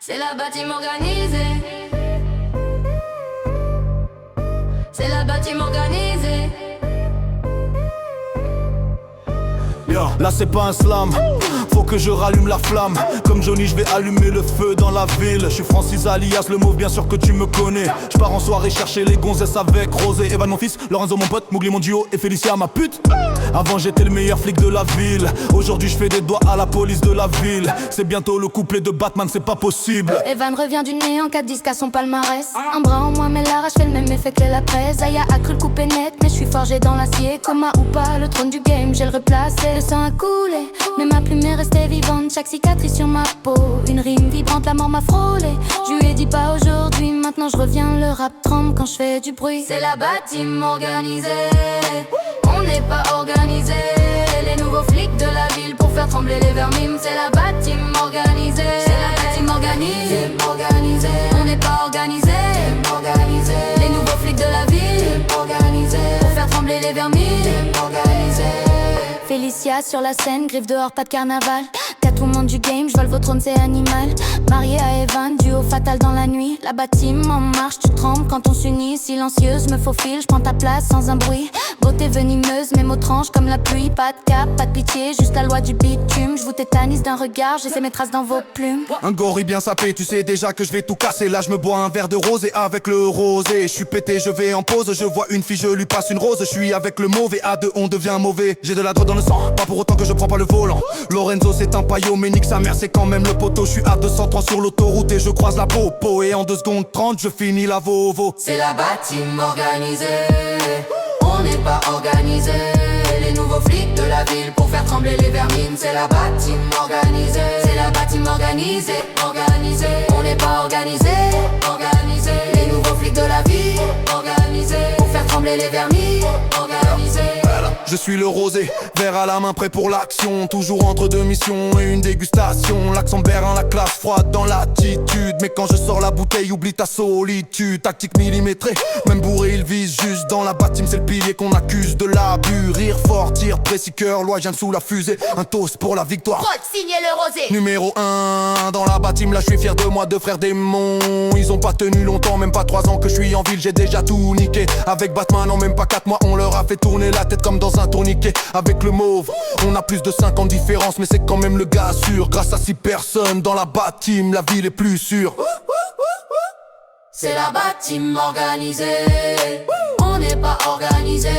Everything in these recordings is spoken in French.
C'est la bâtiment organisée. C'est la bâtiment organisée. Là c'est pas un slam, faut que je rallume la flamme. Comme Johnny je vais allumer le feu dans la ville. Je suis Francis alias le mauve, bien sûr que tu me connais. Je pars en soirée chercher les gonzesses avec Rosé, Evan mon fils, Lorenzo mon pote, Mougli mon duo et Félicia ma pute. Avant j'étais le meilleur flic de la ville. Aujourd'hui je fais des doigts à la police de la ville. C'est bientôt le couplet de Batman, c'est pas possible. Evan revient du néant, 4 disques à son palmarès. Un bras en moins mais l'arrache fait le même effet que la presse. Aya a cru le couper net mais je suis forgé dans l'acier. Coma ou pas, le trône du game j'ai le replacé. Le sang a coulé, mais ma plume est restée vivante. Chaque cicatrice sur ma peau, une rime vibrante, la mort m'a frôlé. Je lui ai dit pas aujourd'hui, maintenant je reviens. Le rap tremble quand je fais du bruit. C'est la bâtiment organisée. On n'est pas organisé. Les nouveaux flics de la ville pour faire trembler les vermines. C'est la bâtiment organisée. C'est la bâtiment organisée. Organisé. On n'est pas organisé. Organisé. Les nouveaux flics de la ville organisés pour faire trembler les vermines. Organisé. Félicia sur la scène, griffe dehors, pas de carnaval. T'as tout le monde du game, je vole votre trône, c'est animal. Marié à Evan, duo fatal dans la nuit. La bâtiment en marche, tu trembles quand on s'unit. Silencieuse, me faufile, je prends ta place sans un bruit. Beauté venimeuse, mes mots tranchent comme la pluie. Pas de cap, pas de pitié, juste la loi du bitume. Je vous tétanise d'un regard, j'essaie mes traces dans vos plumes. Un gorille bien sapé, tu sais déjà que je vais tout casser. Là je me bois un verre de rosé avec le rosé. Je suis pété, je vais en pause, je vois une fille, je lui passe une rose. Je suis avec le mauvais, à deux on devient mauvais. J'ai de la drogue dans le sang, pas pour autant que je prends pas le volant. Lorenzo c'est un paillot, mais nique sa mère c'est quand même le poteau. Je suis à 230 sur l'autoroute et je croise la popo. Et en 2 secondes 30 je finis la Vovo. C'est la bâtiment organisée. On n'est pas organisé. Les nouveaux flics de la ville pour faire trembler les vermines. C'est la bâtiment organisée. C'est la bâtiment organisée. Organisé. On n'est pas organisé. Organisé. Les nouveaux flics de la ville organisés pour faire trembler les vermines. Organisé. Je suis le rosé, verre à la main prêt pour l'action. Toujours entre 2 missions et une dégustation. L'accent bérin, la classe froide dans l'attitude. Mais quand je sors la bouteille, oublie ta solitude. Tactique millimétrée, même bourré il vise juste. Dans la bâtime c'est le pilier qu'on accuse de l'abus. Rire fort, tir précis, cœur, loi, j'aime sous la fusée. Un toast pour la victoire. Prod, signez le rosé. Numéro 1 dans la bâtime, là je suis fier de moi, 2 frères démons. Ils ont pas tenu longtemps, même pas 3 ans que je suis en ville. J'ai déjà tout niqué. Avec Batman en même pas 4 mois, on leur a fait tourner la tête comme dans un tourniquet. Avec le mauve, on a plus de 5 ans de différence, mais c'est quand même le gars sûr. Grâce à 6 personnes dans la bâtime, la ville est plus sûre. C'est la bâtiment organisée. On n'est pas organisé.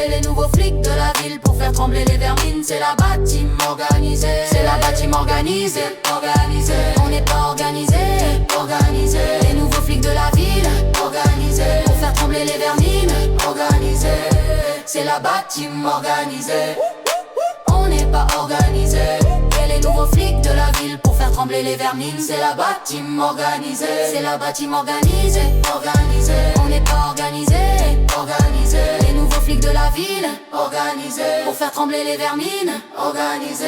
Les nouveaux flics de la ville pour faire trembler les vermines. C'est la bâtiment organisée. C'est la bâtiment organisée. Organisé. On n'est pas organisé. Organisé. Les nouveaux flics de la ville organisés pour faire trembler les vermines. Organisé. C'est la bâtiment organisée. On n'est pas organisé. Et les nouveaux flics de la ville pour faire trembler les vermines. C'est la bâtiment organisée. C'est la bâtiment organisée. Organisé. On n'est pas organisé. Organisé. Les nouveaux flics de la ville organisés pour faire trembler les vermines. Organisé.